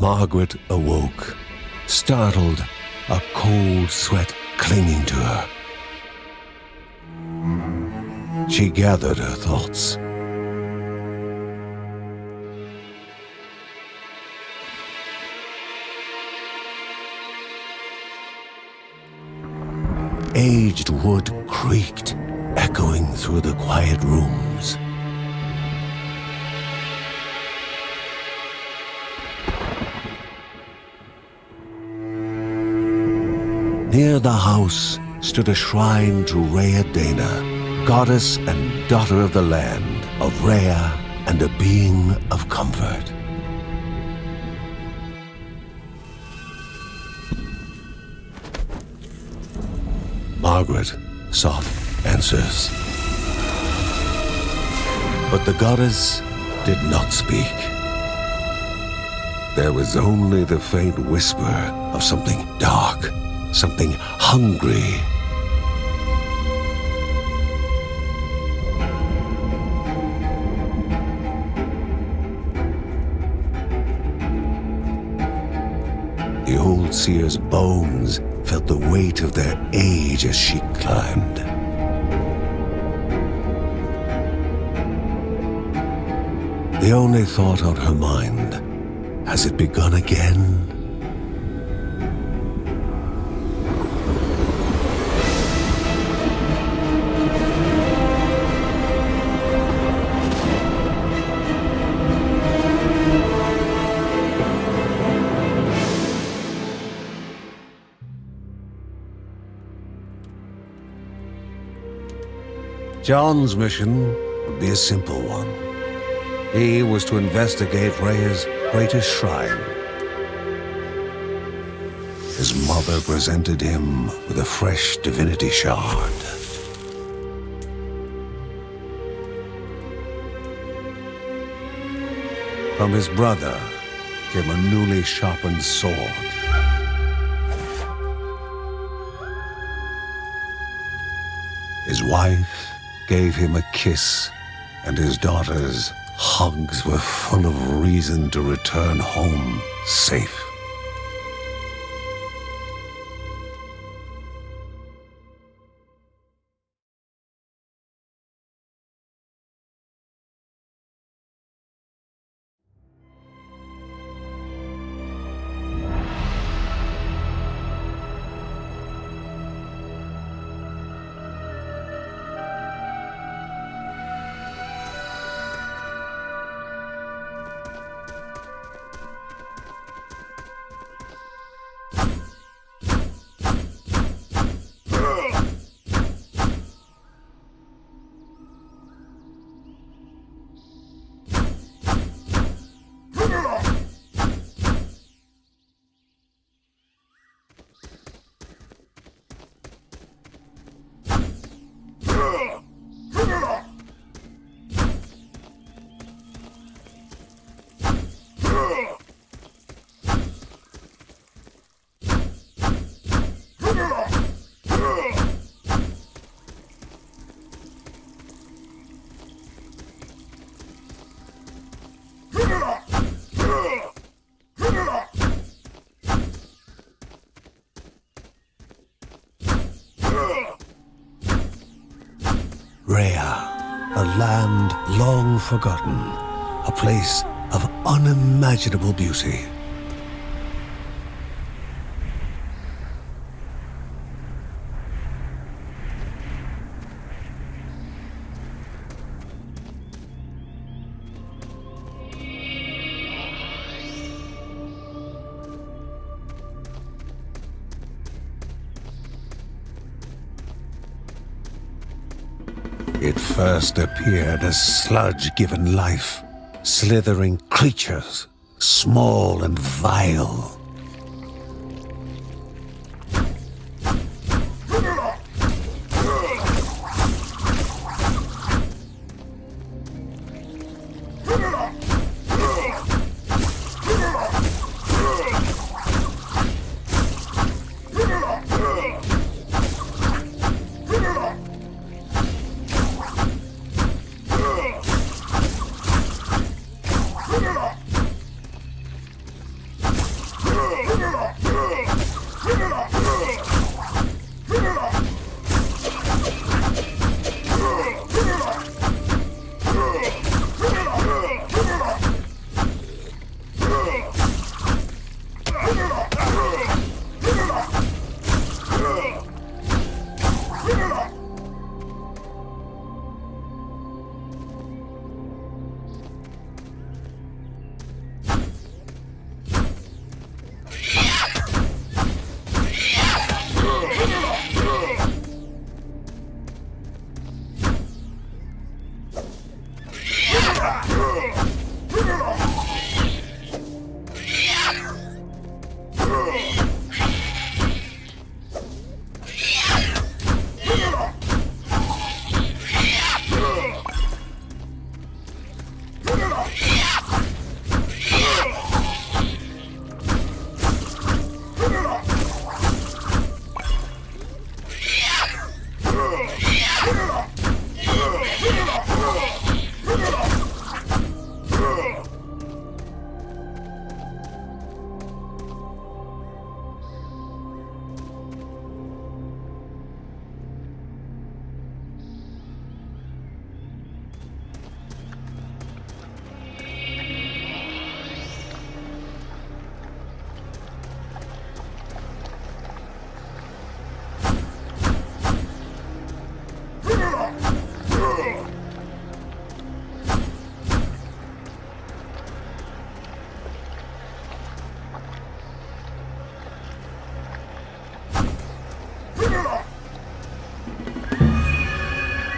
Margaret awoke, startled, a cold sweat clinging to her. She gathered her thoughts. Aged wood creaked, echoing through the quiet rooms. Near the house stood a shrine to Rhea Dana, goddess and daughter of the land, of Rhea and a being of comfort. Margaret sought answers. But the goddess did not speak. There was only the faint whisper of something dark, something hungry. The old seer's bones felt the weight of their age as she climbed. The only thought on her mind, has it begun again? John's mission would be a simple one. He was to investigate Rhea's greatest shrine. His mother presented him with a fresh divinity shard. From his brother came a newly sharpened sword. His wife gave him a kiss, and his daughter's hugs were full of reason to return home safe. Rhea, a land long forgotten, a place of unimaginable beauty. It first appeared as sludge given life, slithering creatures, small and vile.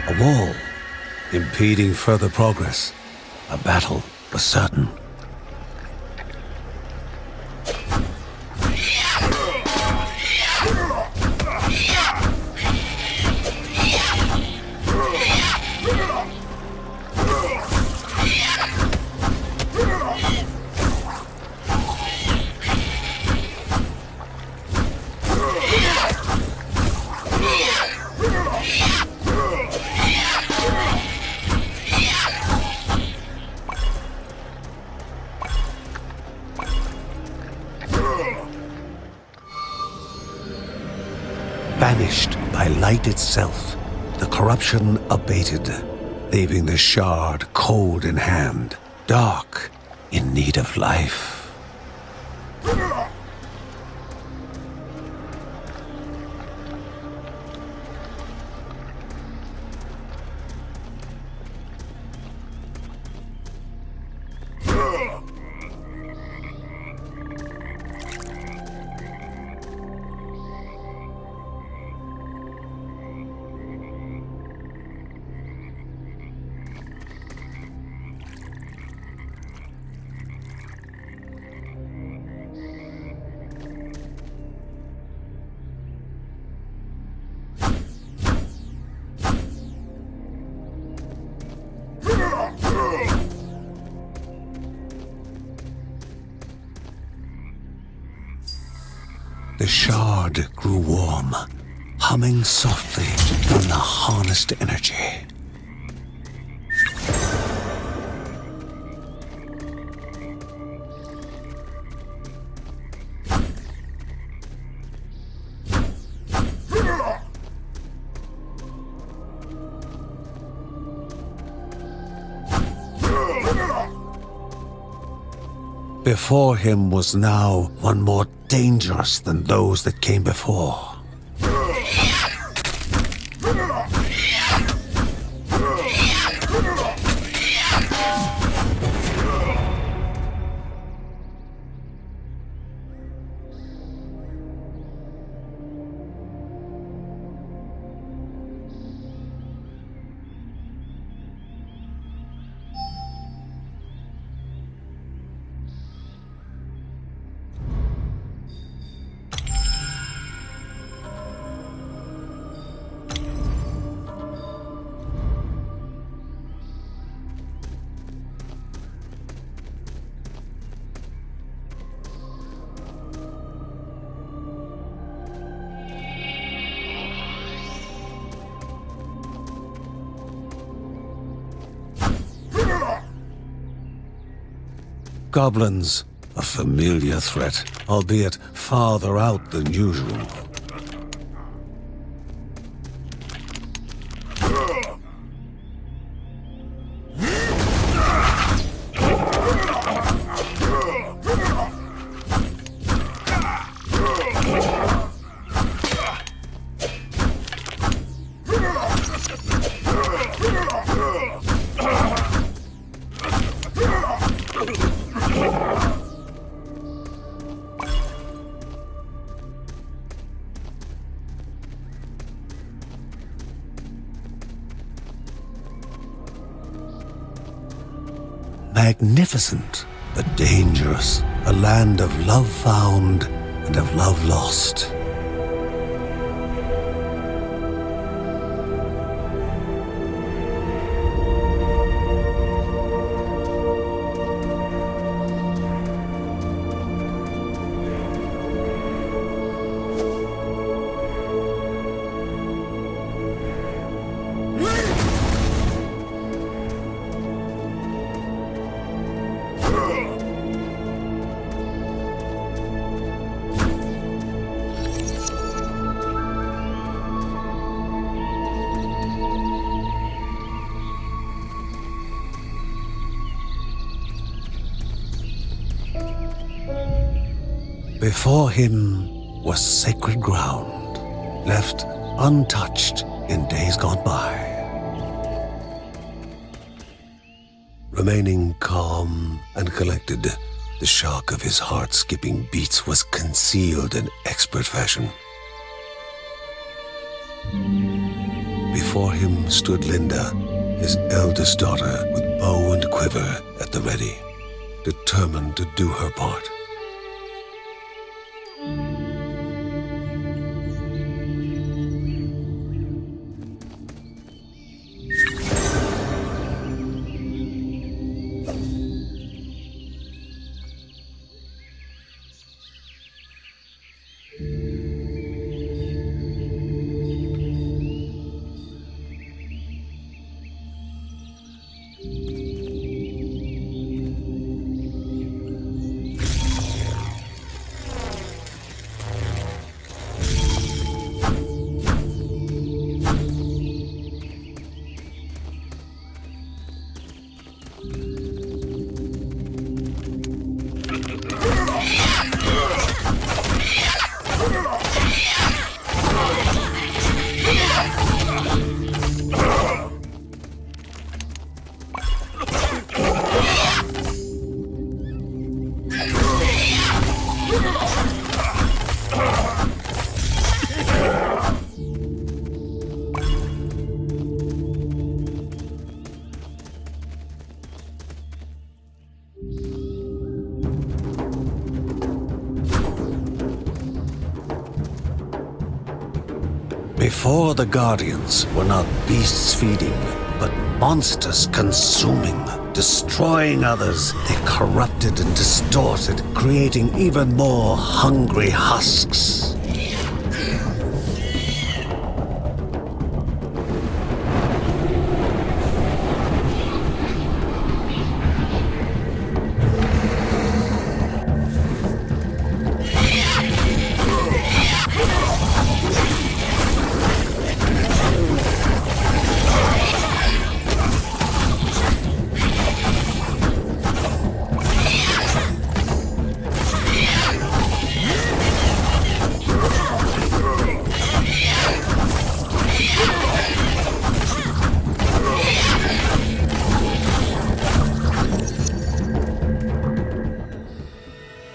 A wall, impeding further progress. A battle was certain. Banished by light itself, the corruption abated, leaving the shard cold in hand, dark, in need of life. The shard grew warm, humming softly from the harnessed energy. Before him was now one more dangerous than those that came before. Goblins, a familiar threat, albeit farther out than usual. magnificent but dangerous, a land of love found and of love lost. Before him was sacred ground, left untouched in days gone by. Remaining calm and collected, the shock of his heart-skipping beats was concealed in expert fashion. Before him stood Linda, his eldest daughter, with bow and quiver at the ready, determined to do her part. Before the Guardians were not beasts feeding, but monsters consuming, destroying others. They corrupted and distorted, creating even more hungry husks.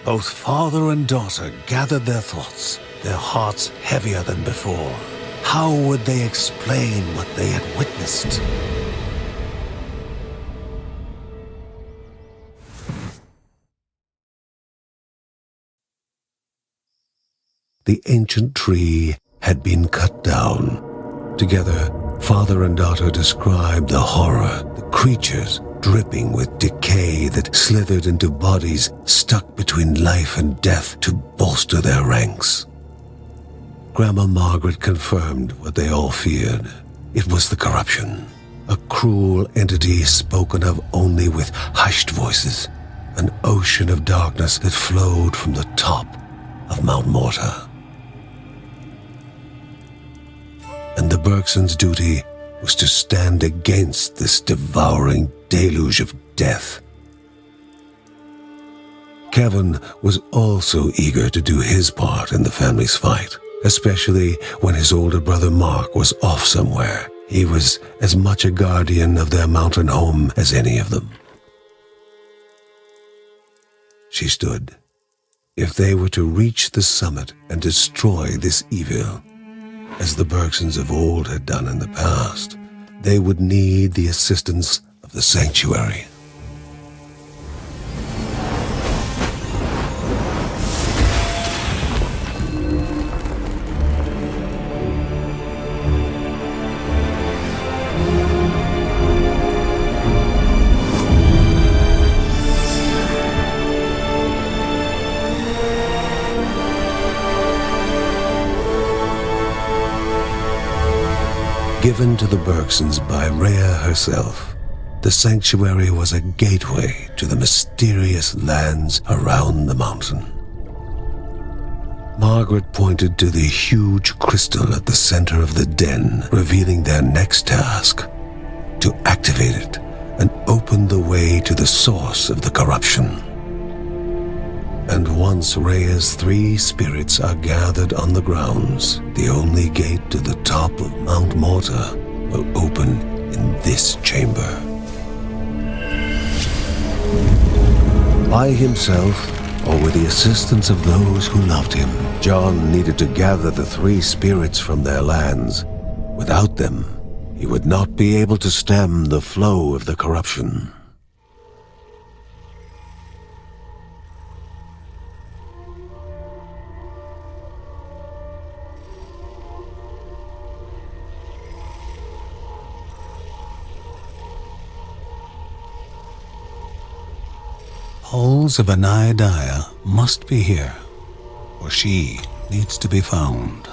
Both father and daughter gathered their thoughts, their hearts heavier than before. How would they explain what they had witnessed? The ancient tree had been cut down. Together, father and daughter described the horror, the creatures dripping with decay that slithered into bodies stuck between life and death to bolster their ranks. Grandma Margaret confirmed what they all feared. It was the corruption, a cruel entity spoken of only with hushed voices, an ocean of darkness that flowed from the top of Mount Morta. And the Bergsons' duty was to stand against this devouring deluge of death. Kevin was also eager to do his part in the family's fight, especially when his older brother Mark was off somewhere. He was as much a guardian of their mountain home as any of them. She stood. If they were to reach the summit and destroy this evil, as the Bergsons of old had done in the past, they would need the assistance of the sanctuary. given to the Bergsons by Rhea herself. The sanctuary was a gateway to the mysterious lands around the mountain. Margaret pointed to the huge crystal at the center of the den, revealing their next task: to activate it and open the way to the source of the corruption. And once Rhea's 3 spirits are gathered on the grounds, the only gate to the top of Mount Morta will open in this chamber. By himself, or with the assistance of those who loved him, John needed to gather the 3 spirits from their lands. Without them, he would not be able to stem the flow of the corruption. Halls of Anaidiah must be here, or she needs to be found.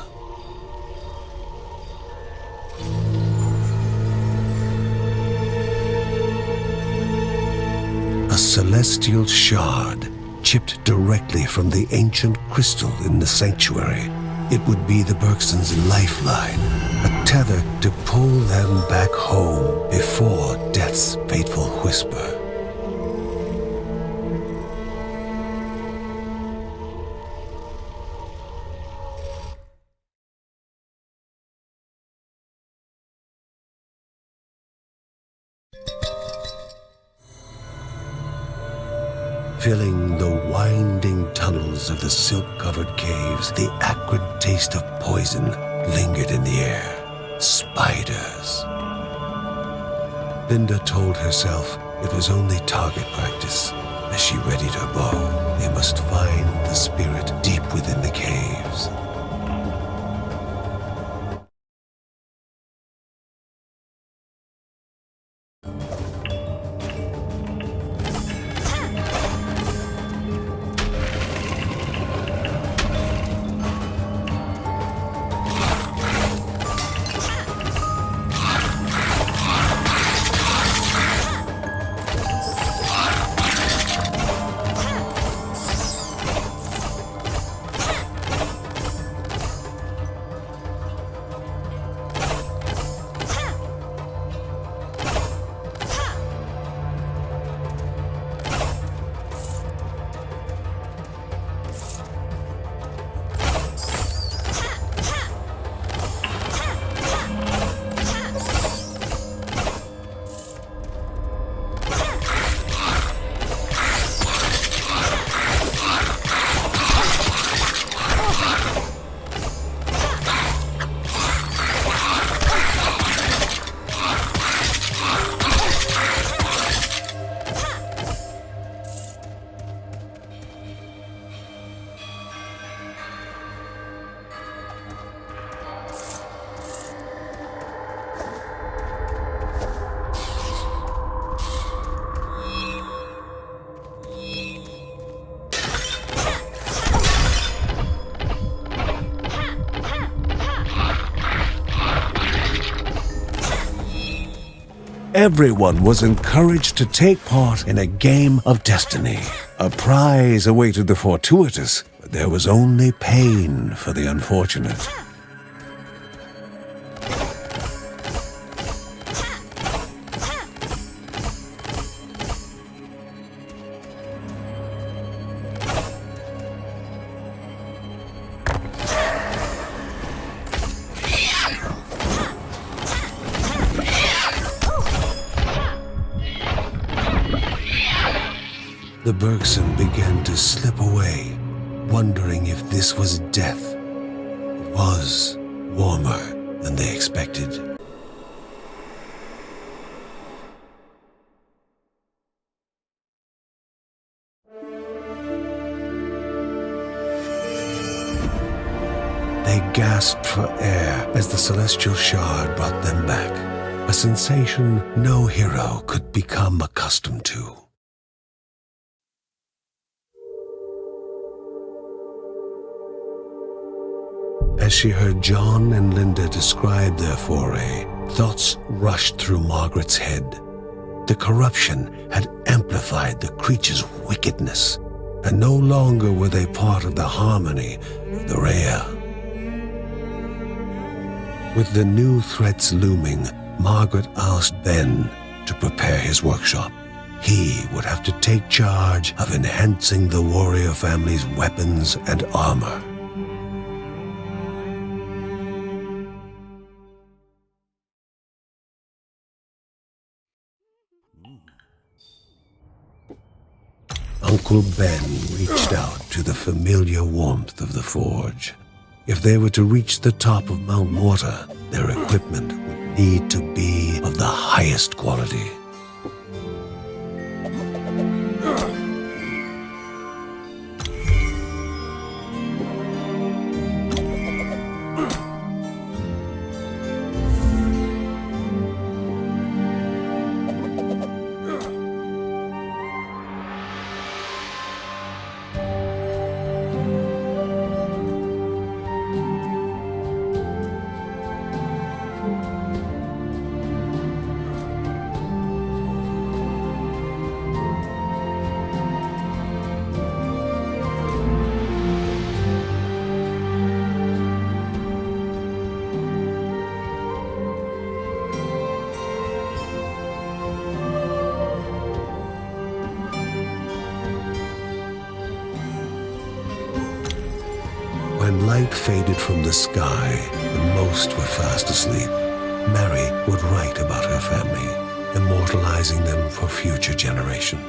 A celestial shard chipped directly from the ancient crystal in the sanctuary. It would be the Bergsons' lifeline, a tether to pull them back home before death's fateful whisper. Filling the winding tunnels of the silk-covered caves, the acrid taste of poison lingered in the air. Spiders. Linda told herself it was only target practice. As she readied her bow, they must find the spirit deep within the caves. Everyone was encouraged to take part in a game of destiny. A prize awaited the fortuitous, but there was only pain for the unfortunate. The Bergson began to slip away, wondering if this was death. It was warmer than they expected. They gasped for air as the celestial shard brought them back, a sensation no hero could become accustomed to. As she heard John and Linda describe their foray, Thoughts rushed through Margaret's head. The corruption had amplified the creature's wickedness, and no longer were they part of the harmony of the Rhea. With the new threats looming, Margaret asked Ben to prepare his workshop. He would have to take charge of enhancing the warrior family's weapons and armor. Uncle Ben reached out to the familiar warmth of the forge. If they were to reach the top of Mount Morta, their equipment would need to be of the highest quality. When light faded from the sky and most were fast asleep, Mary would write about her family, immortalizing them for future generations.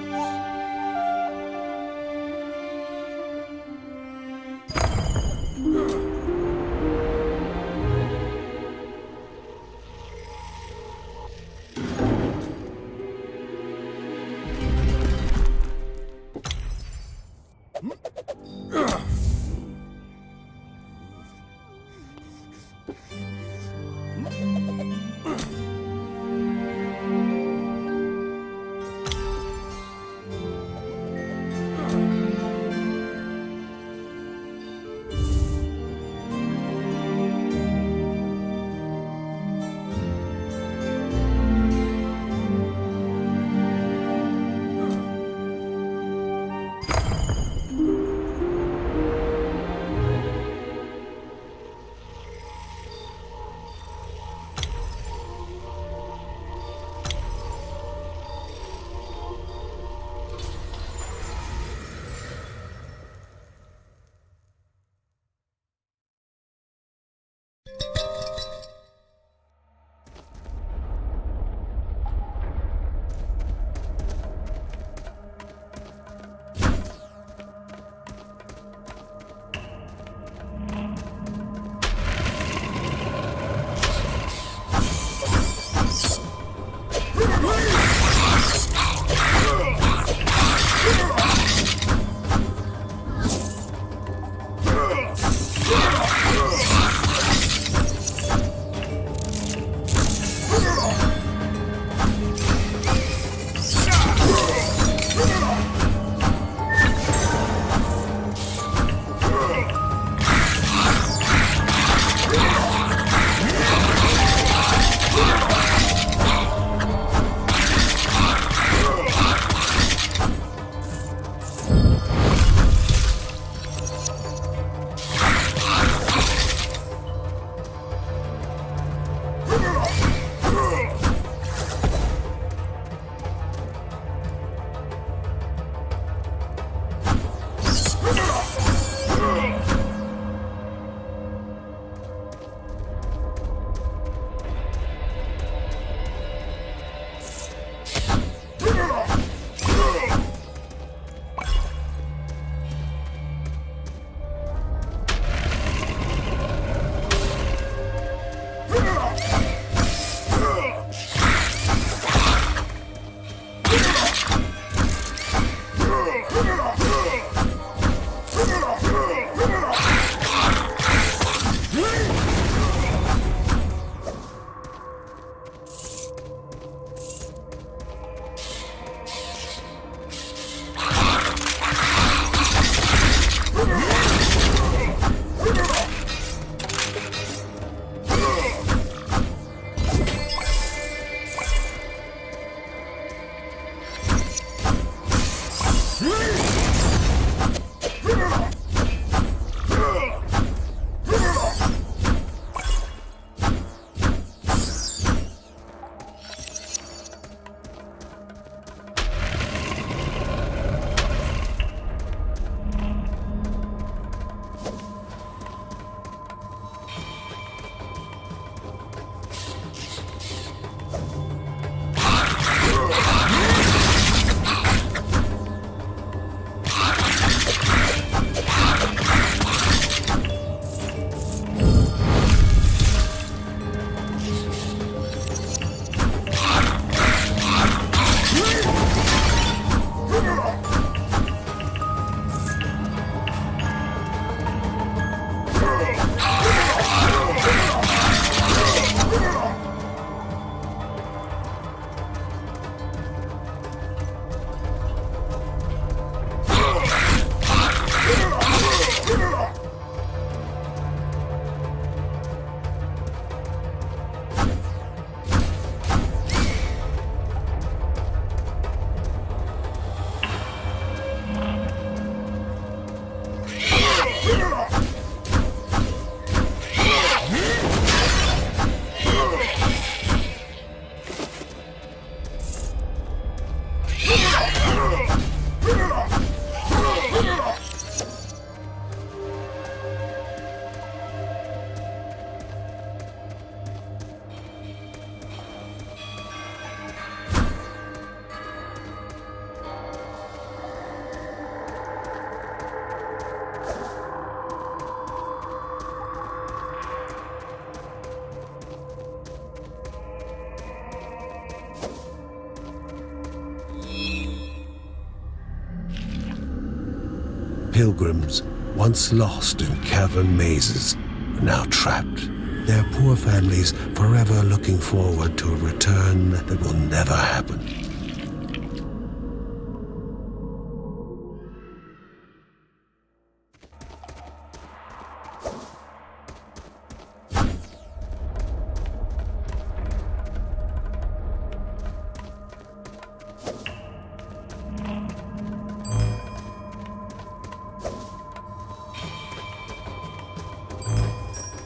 Pilgrims, once lost in cavern mazes, are now trapped. Their poor families forever looking forward to a return that will never happen.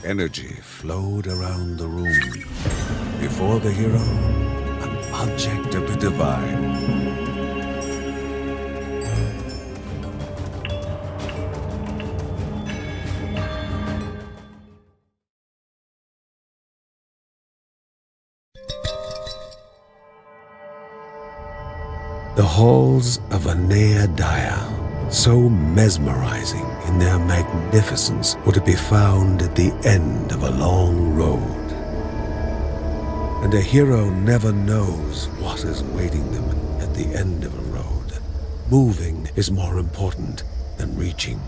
Energy flowed around the room. Before the hero, an object of the divine. The halls of Anea, so mesmerizing in their magnificence, were to be found at the end of a long road. And a hero never knows what is waiting them at the end of a road. Moving is more important than reaching.